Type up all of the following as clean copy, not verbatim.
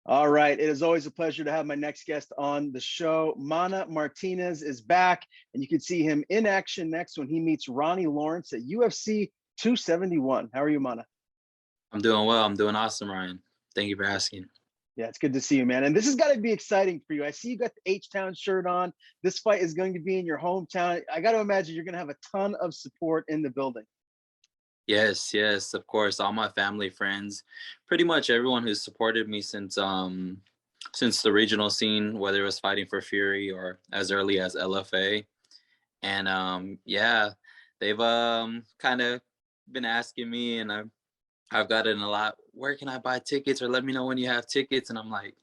All right. It is always a pleasure to have my next guest on the show. Mana Martinez is back, and you can see him in action next when he meets Ronnie Lawrence at UFC 271. How are you, Mana? I'm doing well. I'm doing awesome, Ryan. Thank you for asking. Yeah, it's good to see you, man. And this has got to be exciting for you. I see you got the H-Town shirt on. This fight is going to be in your hometown. I got to imagine you're going to have a ton of support in the building. Yes, yes, of course. All my family, friends, pretty much everyone who's supported me since the regional scene, whether it was fighting for Fury or as early as LFA. And yeah, they've kind of been asking me, and I've gotten a lot, where can I buy tickets, or let me know when you have tickets. And I'm like,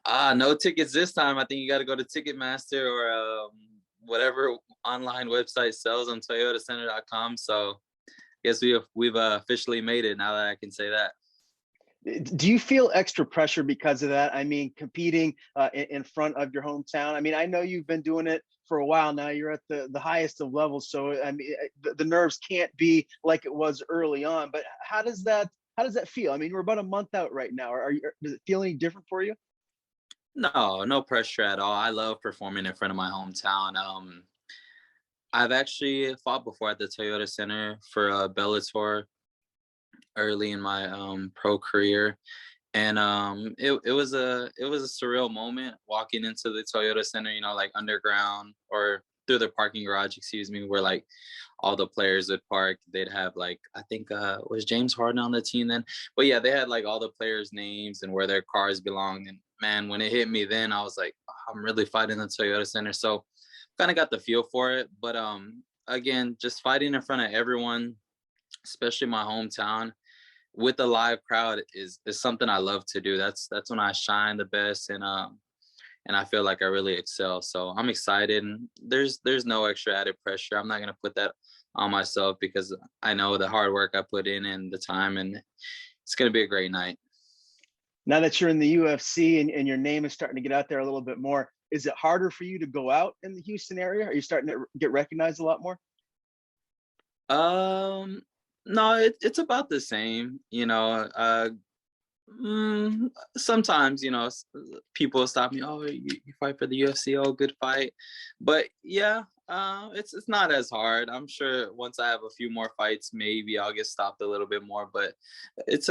no tickets this time. I think you got to go to Ticketmaster or whatever online website sells on toyotacenter.com. So guess we've officially made it now that I can say that. Do you feel extra pressure because of that? I mean, competing in front of your hometown. I mean, I know you've been doing it for a while now. You're at the highest of levels, so I mean, the nerves can't be like it was early on. But how does that feel? I mean, we're about a month out right now. Does it feel any different for you? No, no pressure at all. I love performing in front of my hometown. I've actually fought before at the Toyota Center for Bellator early in my pro career, and it was a surreal moment walking into the Toyota Center, like underground or through the parking garage, excuse me, where like all the players would park. They'd have like, I think was James Harden on the team then, but yeah, they had like all the players' names and where their cars belonged. And man, when it hit me, then I was like, "Oh, I'm really fighting the Toyota Center." So kind of got the feel for it, but again, just fighting in front of everyone, especially my hometown, with a live crowd is something I love to do. That's when I shine the best, and I feel like I really excel. So I'm excited, and there's no extra added pressure. I'm not gonna put that on myself because I know the hard work I put in and the time, and it's gonna be a great night. Now that you're in the UFC and your name is starting to get out there a little bit more, is it harder for you to go out in the Houston area? Are you starting to get recognized a lot more? Um, no, it's about the same. Sometimes, people stop me. Oh, you fight for the UFC. Oh, good fight. But yeah, it's not as hard. I'm sure once I have a few more fights, maybe I'll get stopped a little bit more. But it's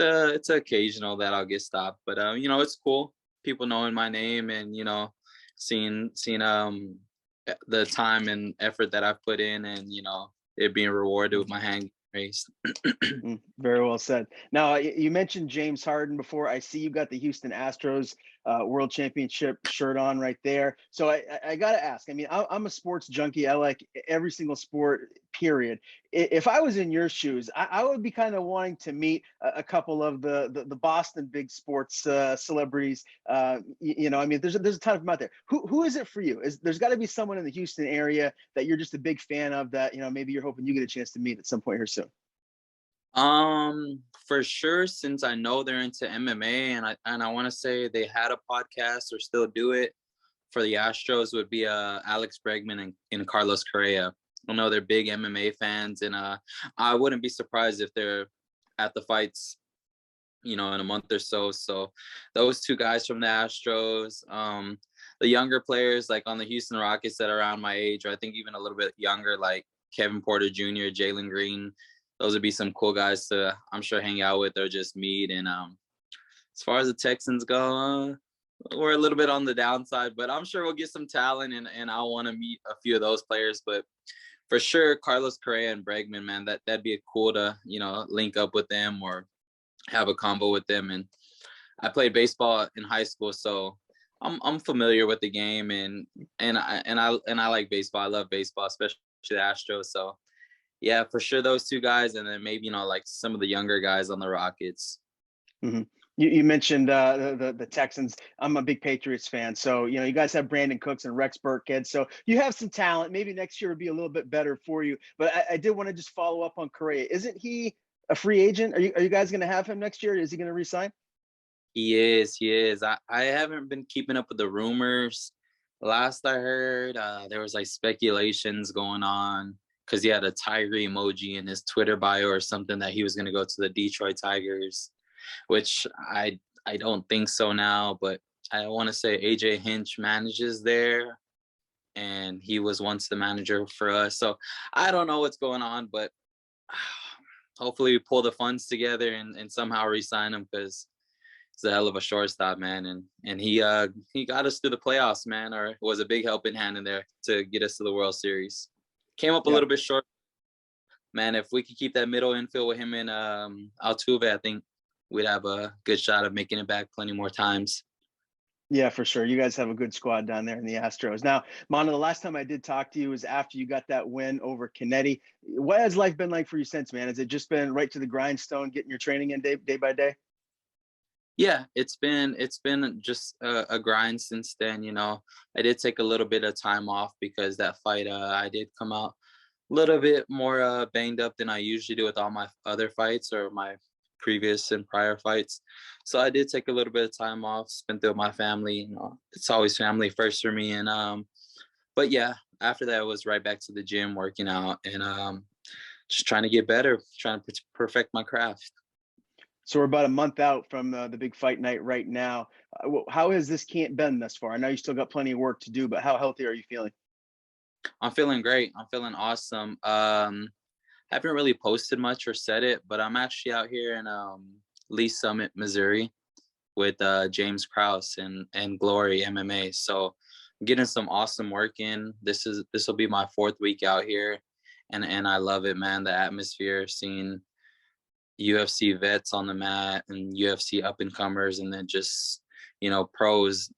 occasional that I'll get stopped. But it's cool. People knowing my name and seeing the time and effort that I've put in, and it being rewarded with my hand raised. Very well said. Now, you mentioned James Harden before. I see you got the Houston Astros World Championship shirt on right there. So I got to ask. I mean, I'm a sports junkie. I like every single sport. Period. If I was in your shoes, I would be kind of wanting to meet a couple of the Boston big sports celebrities. I mean, there's a ton of them out there. Who is it for you? There's got to be someone in the Houston area that you're just a big fan of that maybe you're hoping you get a chance to meet at some point here soon. For sure, since I know they're into MMA, and I want to say they had a podcast or still do it for the Astros, would be Alex Bregman and Carlos Correa. I know they're big MMA fans, and I wouldn't be surprised if they're at the fights, in a month or so. So those two guys from the Astros, the younger players like on the Houston Rockets that are around my age, or I think even a little bit younger, like Kevin Porter Jr., Jalen Green. Those would be some cool guys to, I'm sure, hang out with or just meet. And as far as the Texans go, we're a little bit on the downside, but I'm sure we'll get some talent, and I want to meet a few of those players. But for sure, Carlos Correa and Bregman, man, that'd be cool to link up with them or have a combo with them. And I played baseball in high school, so I'm familiar with the game, and I like baseball. I love baseball, especially the Astros. So yeah, for sure, those two guys, and then maybe like some of the younger guys on the Rockets. Mm-hmm. You mentioned the Texans. I'm a big Patriots fan, so you guys have Brandon Cooks and Rex Burkhead, so you have some talent. Maybe next year would be a little bit better for you. But I did want to just follow up on Correa. Isn't he a free agent? Are you guys going to have him next year? Is he going to resign? He is. He is. I haven't been keeping up with the rumors. Last I heard, there was like speculations going on because he had a tiger emoji in his Twitter bio or something, that he was going to go to the Detroit Tigers, which I I don't think so now, but I want to say AJ Hinch manages there, and he was once the manager for us. So I don't know what's going on, but hopefully we pull the funds together and somehow re-sign him, because he's a hell of a shortstop, man. And he got us to the playoffs, man, or was a big helping hand in there to get us to the World Series. Came up a Yeah. little bit short, man. If we could keep that middle infield with him and Altuve, I think we'd have a good shot of making it back plenty more times. Yeah, for sure. You guys have a good squad down there in the Astros. Now, Mana, the last time I did talk to you was after you got that win over Kennedy. What has life been like for you since, man? Has it just been right to the grindstone, getting your training in day by day? Yeah, it's been just a grind since then. You know, I did take a little bit of time off because that fight, I did come out a little bit more banged up than I usually do with all my other fights or my previous and prior fights. So I did take a little bit of time off, spent it with my family. You know, it's always family first for me. And but yeah, after that, it was right back to the gym, working out, and just trying to get better, trying to perfect my craft. So we're about a month out from the big fight night right now. How has this camp been thus far? I know you still got plenty of work to do, but how healthy are you feeling? I'm feeling great. I'm feeling awesome. Haven't really posted much or said it, but I'm actually out here in Lee Summit, Missouri, with James Krause and Glory MMA. So I'm getting some awesome work in. This will be my 4th week out here, and I love it, man. The atmosphere, seeing UFC vets on the mat and UFC up and comers, and then just, you know, pros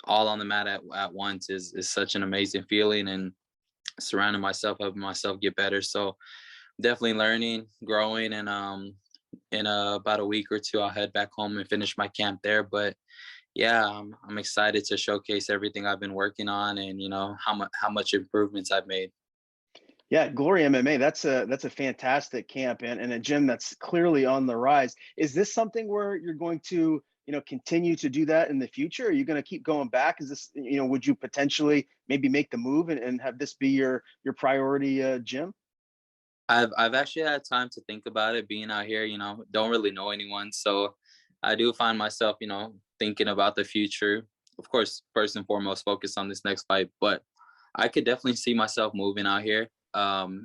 all on the mat at once is such an amazing feeling. And surrounding myself, helping myself get better. So definitely learning, growing, and in about a week or two, I'll head back home and finish my camp there. But yeah, I'm excited to showcase everything I've been working on, and you know how much improvements I've made. Yeah, Glory MMA. That's a fantastic camp and a gym that's clearly on the rise. Is this something where you're going to, continue to do that in the future? Are you going to keep going back? Is this, would you potentially maybe make the move and have this be your priority gym? I've actually had time to think about it. Being out here, you know, don't really know anyone, so I do find myself, you know, thinking about the future. Of course, first and foremost, focus on this next fight, but I could definitely see myself moving out here,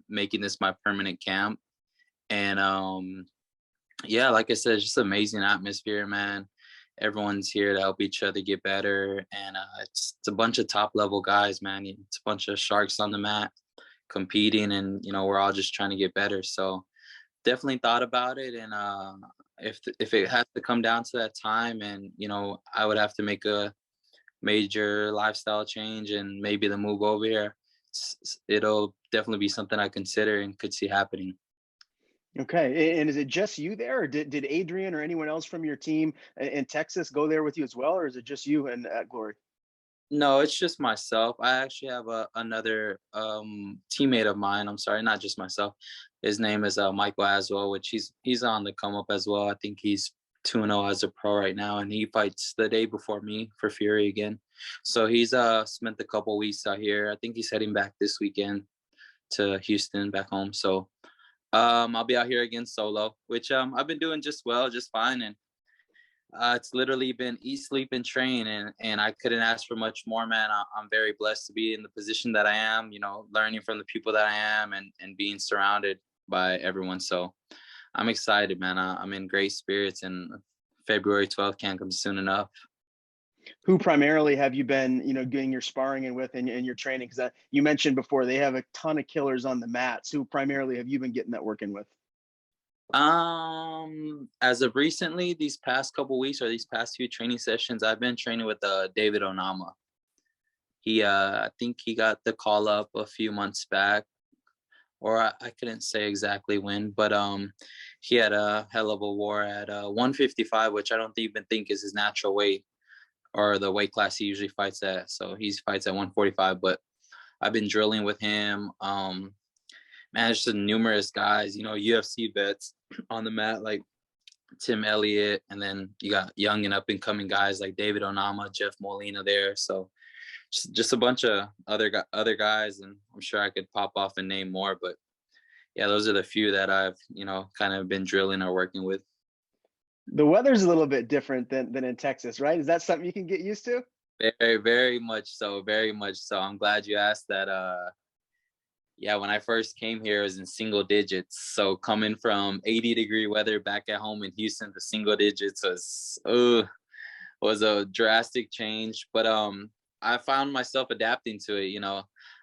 making this my permanent camp. And yeah, like I said, it's just amazing atmosphere, man. Everyone's here to help each other get better, and it's a bunch of top level guys, man. It's a bunch of sharks on the mat competing, and you know we're all just trying to get better. So definitely thought about it, and if it has to come down to that time, and you know I would have to make a major lifestyle change and maybe the move over here, it'll definitely be something I consider and could see happening. Okay. And is it just you there, or did Adrian or anyone else from your team in Texas go there with you as well, or is it just you and at Glory? No, it's just myself. I actually have another teammate of mine. I'm sorry, not just myself. His name is Michael Aswell, which he's on the come up as well. I think he's 2-0 as a pro right now, and he fights the day before me for Fury again. So he's spent a couple weeks out here. I think he's heading back this weekend to Houston, back home. So I'll be out here again solo, which I've been doing just well, just fine. And it's literally been eat, sleep, and train, and I couldn't ask for much more, man. I'm very blessed to be in the position that I am, you know, learning from the people that I am, and being surrounded by everyone. So I'm excited, man. I'm in great spirits, and February 12th can't come soon enough. Who primarily have you been, doing your sparring and with and your training? Because you mentioned before they have a ton of killers on the mats. Who primarily have you been getting that working with? As of recently, these past couple weeks or these past few training sessions, I've been training with David Onama. He I think he got the call up a few months back, or I couldn't say exactly when, but he had a hell of a war at 155, which I don't even think is his natural weight or the weight class he usually fights at. So he fights at 145, but I've been drilling with him. Man, it's just numerous guys, you know, UFC vets on the mat, like Tim Elliott, and then you got young and up and coming guys like David Onama, Jeff Molina there. So just a bunch of other guys, and I'm sure I could pop off and name more, but yeah, those are the few that I've, you know, kind of been drilling or working with. The weather's a little bit different than in Texas, right? Is that something you can get used to? Very, very much so. Very much so. I'm glad you asked that. Yeah, when I first came here, it was in single digits. So coming from 80-degree weather back at home in Houston to single digits was a drastic change. But I found myself adapting to it.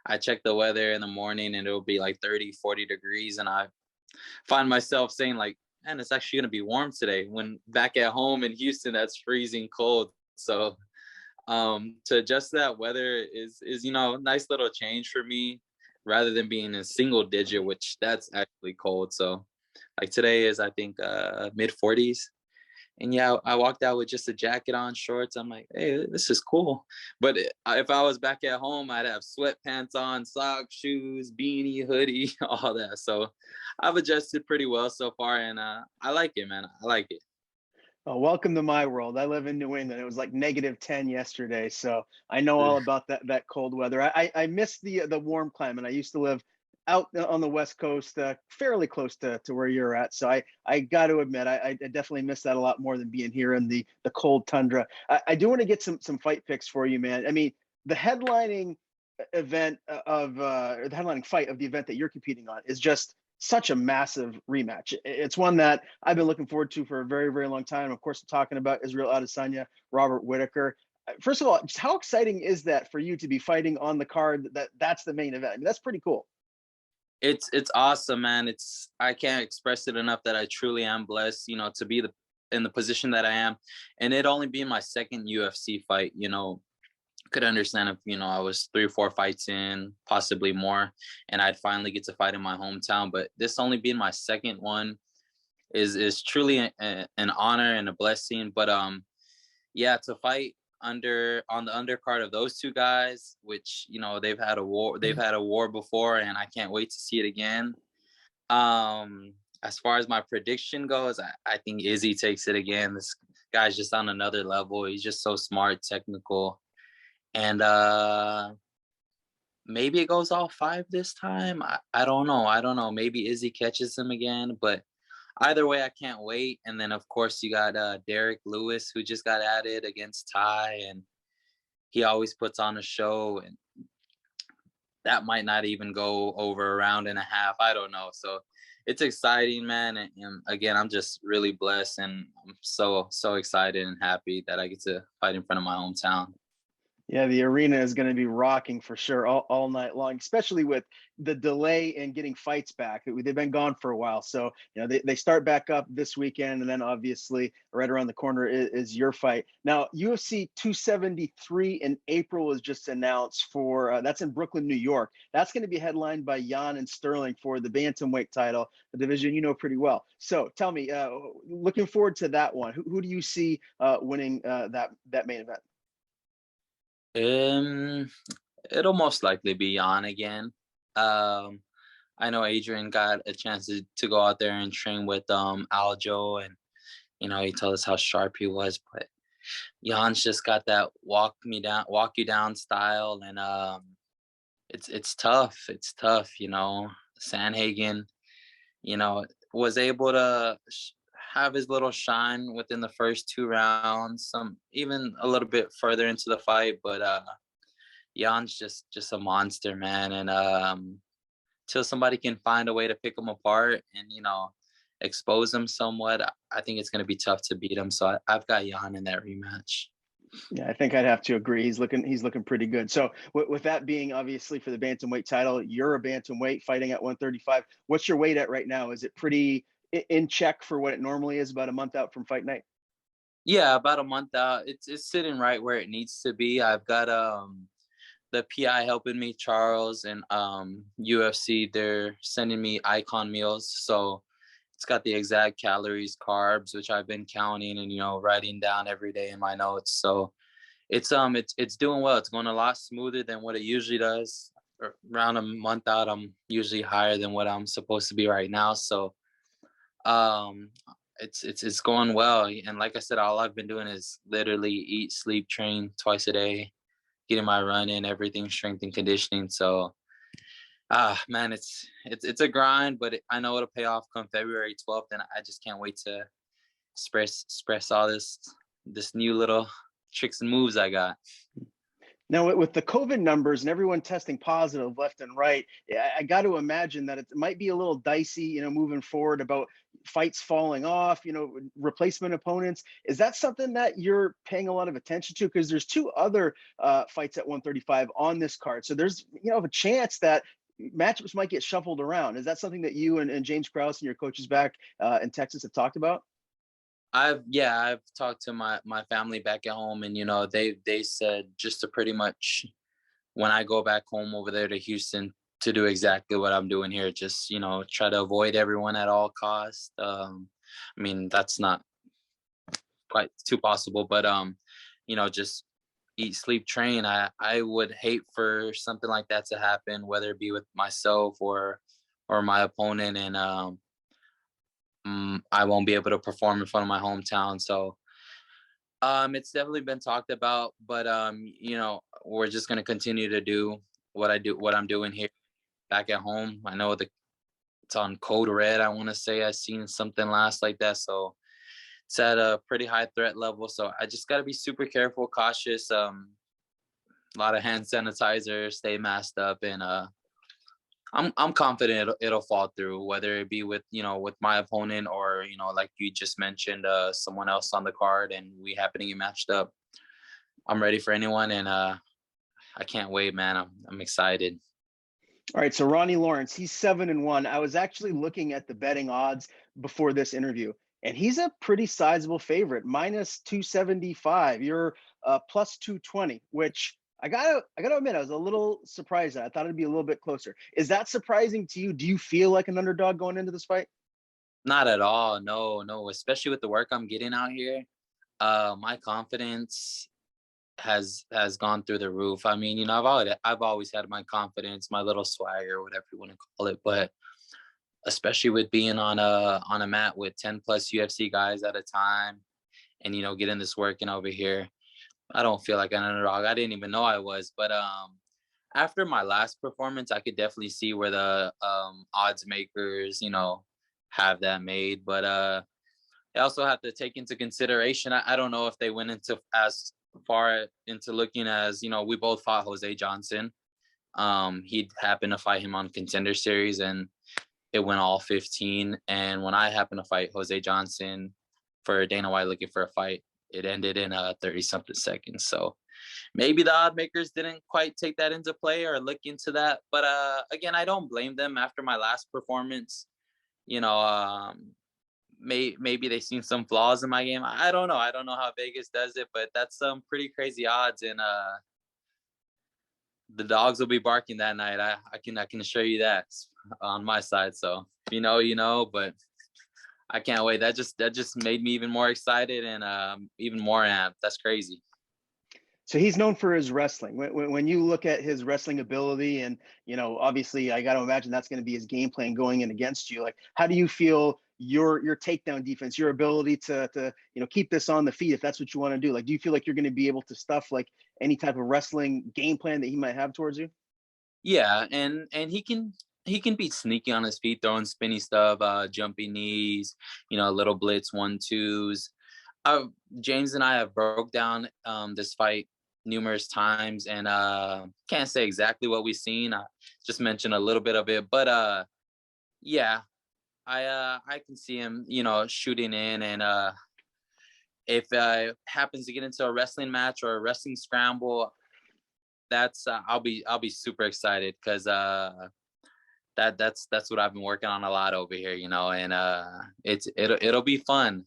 I check the weather in the morning and it'll be like 30, 40 degrees. And I find myself saying like, man, it's actually going to be warm today. When back at home in Houston, that's freezing cold. So to adjust to that weather is nice little change for me rather than being in single digit, which that's actually cold. So like today is I think mid 40s. And yeah, I walked out with just a jacket on, shorts. I'm like, hey, this is cool. But if I was back at home, I'd have sweatpants on, socks, shoes, beanie, hoodie, all that. So I've adjusted pretty well so far, and I like it, man. I like it. Oh, welcome to my world. I live in New England. It was like -10 yesterday, so I know all about that cold weather. I miss the warm climate. I used to live out on the West Coast, fairly close to where you're at. So I got to admit, I definitely miss that a lot more than being here in the cold tundra. I do want to get some fight picks for you, man. I mean, the headlining event or the headlining fight of the event that you're competing on is just such a massive rematch. It's one that I've been looking forward to for a very, very long time. Of course, I'm talking about Israel Adesanya, Robert Whitaker. First of all, just how exciting is that for you to be fighting on the card that's the main event? I mean, that's pretty cool. It's awesome, man. I can't express it enough that I truly am blessed, to be in the position that I am, and it only being my second UFC fight. Could understand if I was 3 or 4 fights in, possibly more, and I'd finally get to fight in my hometown. But this only being my second one is truly an honor and a blessing. But yeah, to fight on the undercard of those two guys, which they've had a war before, and I can't wait to see it again. As far as my prediction goes, I think Izzy takes it again. This guy's just on another level. He's just so smart, technical, and maybe it goes all 5 this time. I don't know. I don't know. Maybe Izzy catches him again, but either way, I can't wait. And then of course you got Derek Lewis, who just got added against Ty, and he always puts on a show, and that might not even go over a round and a half. I don't know. So it's exciting, man. And again, I'm just really blessed, and I'm so excited and happy that I get to fight in front of my hometown. Yeah, the arena is going to be rocking for sure all night long, especially with the delay in getting fights back. They've been gone for a while. So, they start back up this weekend. And then obviously, right around the corner is your fight. Now, UFC 273 in April is just announced for that's in Brooklyn, New York. That's going to be headlined by Jan and Sterling for the bantamweight title, the division you know pretty well. So tell me, looking forward to that one. Who do you see winning that main event? Um, it'll most likely be on again. Um, I know Adrian got a chance to go out there and train with Aljo, and he told us how sharp he was. But Jan's just got that walk you down style, and it's tough. It's tough. Sanhagen, you know, was able to have his little shine within the first 2 rounds, some even a little bit further into the fight, but Jan's just a monster, man. And till somebody can find a way to pick him apart and expose him somewhat, I think it's going to be tough to beat him. So I've got Jan in that rematch. Yeah, I think I'd have to agree. He's looking pretty good. So with that being obviously for the bantamweight title, you're a bantamweight fighting at 135. What's your weight at right now? Is it pretty in check for what it normally is about a month out from fight night? Yeah, about a month out. It's sitting right where it needs to be. I've got the PI helping me, Charles, and UFC. They're sending me Icon meals, so it's got the exact calories, carbs, which I've been counting and writing down every day in my notes. So it's doing well. It's going a lot smoother than what it usually does. Around a month out, I'm usually higher than what I'm supposed to be right now. So um it's going well. And like I said, all I've been doing is literally eat, sleep, train twice a day, getting my run in, everything, strength and conditioning. So man, it's a grind, but I know it'll pay off come February 12th, and I just can't wait to express all this new little tricks and moves I got. Now, with the COVID numbers and everyone testing positive left and right, I got to imagine that it might be a little dicey, moving forward about fights falling off, replacement opponents. Is that something that you're paying a lot of attention to? Because there's two other fights at 135 on this card. So there's, a chance that matchups might get shuffled around. Is that something that you and James Krause and your coaches back in Texas have talked about? I've talked to my family back at home, and they said just to pretty much, when I go back home over there to Houston, to do exactly what I'm doing here. Just try to avoid everyone at all costs. I mean, that's not quite too possible, but just eat, sleep, train. I would hate for something like that to happen, whether it be with myself or my opponent, and I won't be able to perform in front of my hometown. So it's definitely been talked about, but we're just gonna continue to do what I'm doing here back at home. I know it's on code red. I want to say I seen something last like that, so it's at a pretty high threat level. So I just got to be super careful, cautious. A lot of hand sanitizer, stay masked up, and I'm confident it'll fall through, whether it be with with my opponent or like you just mentioned, someone else on the card, and we happen to get matched up. I'm ready for anyone, and I can't wait, man. I'm excited. All right, so Ronnie Lawrence, he's 7-1. I was actually looking at the betting odds before this interview, and he's a pretty sizable favorite, minus 275. You're plus 220, which I gotta admit, I was a little surprised at. I thought it'd be a little bit closer. Is that surprising to you? Do you feel like an underdog going into this fight? Not at all. No. Especially with the work I'm getting out here, my confidence has gone through the roof. I mean, I've always had my confidence, my little swagger, whatever you want to call it, but especially with being on a mat with 10 plus UFC guys at a time, and getting this working over here, I don't feel like an underdog. I didn't even know I was, but after my last performance, I could definitely see where the odds makers, have that made. But I also have to take into consideration, I don't know if they went into as far into looking as, we both fought Jose Johnson. He happened to fight him on Contender Series, and it went all 15. And when I happened to fight Jose Johnson for Dana White looking for a fight, it ended in 30-something seconds. So maybe the odd makers didn't quite take that into play or look into that. But again, I don't blame them after my last performance. Maybe they seen some flaws in my game. I don't know. I don't know how Vegas does it, but that's some pretty crazy odds. And the dogs will be barking that night. I can assure you that on my side. So if you know, but I can't wait. That just made me even more excited and even more amped. That's crazy. So he's known for his wrestling. When you look at his wrestling ability, and obviously, I got to imagine that's going to be his game plan going in against you. Like, how do you feel your takedown defense, your ability to keep this on the feet, if that's what you want to do? Like, do you feel like you're going to be able to stuff like any type of wrestling game plan that he might have towards you? Yeah, and he can be sneaky on his feet, throwing spinny stuff, jumpy knees, little blitz 1-2s. James and I have broke down this fight numerous times, and can't say exactly what we've seen. I just mentioned a little bit of it, but yeah, I can see him, shooting in, and if happens to get into a wrestling match or a wrestling scramble, that's I'll be super excited, because that's what I've been working on a lot over here, and it'll be fun.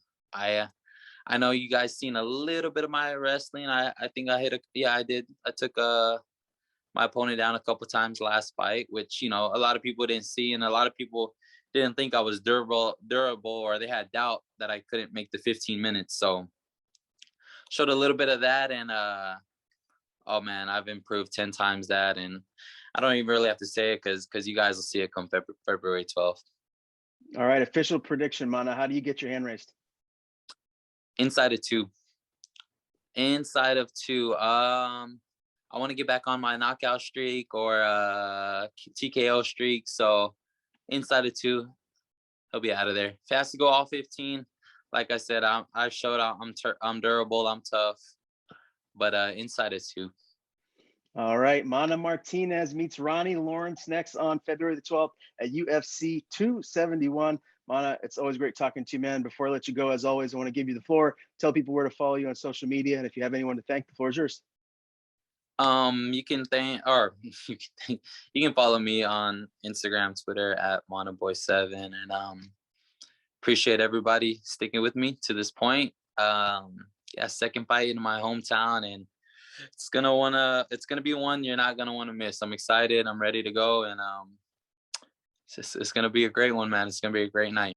I know you guys seen a little bit of my wrestling. I think I I did. I took my opponent down a couple times last fight, which a lot of people didn't see, and a lot of people didn't think I was durable, or they had doubt that I couldn't make the 15 minutes. So showed a little bit of that, and oh man, I've improved 10 times that, and I don't even really have to say it because you guys will see it come February 12th. All right, official prediction, Mana. How do you get your hand raised? Inside of 2. Inside of 2. I want to get back on my knockout streak or TKO streak. So inside of 2, he'll be out of there. If he has to go all 15, like I said, I showed out. I'm durable. I'm tough, but inside is too. All right, Mana Martinez meets Ronnie Lawrence next on February the 12th at UFC 271. Mana, it's always great talking to you, man. Before I let you go, as always, I want to give you the floor. Tell people where to follow you on social media, and if you have anyone to thank, the floor is yours. You can you can follow me on Instagram, Twitter at ManaBoy7, and appreciate everybody sticking with me to this point. Yeah, second fight in my hometown, and it's gonna be one you're not gonna want to miss. I'm excited. I'm ready to go, and it's gonna be a great one, man. It's gonna be a great night.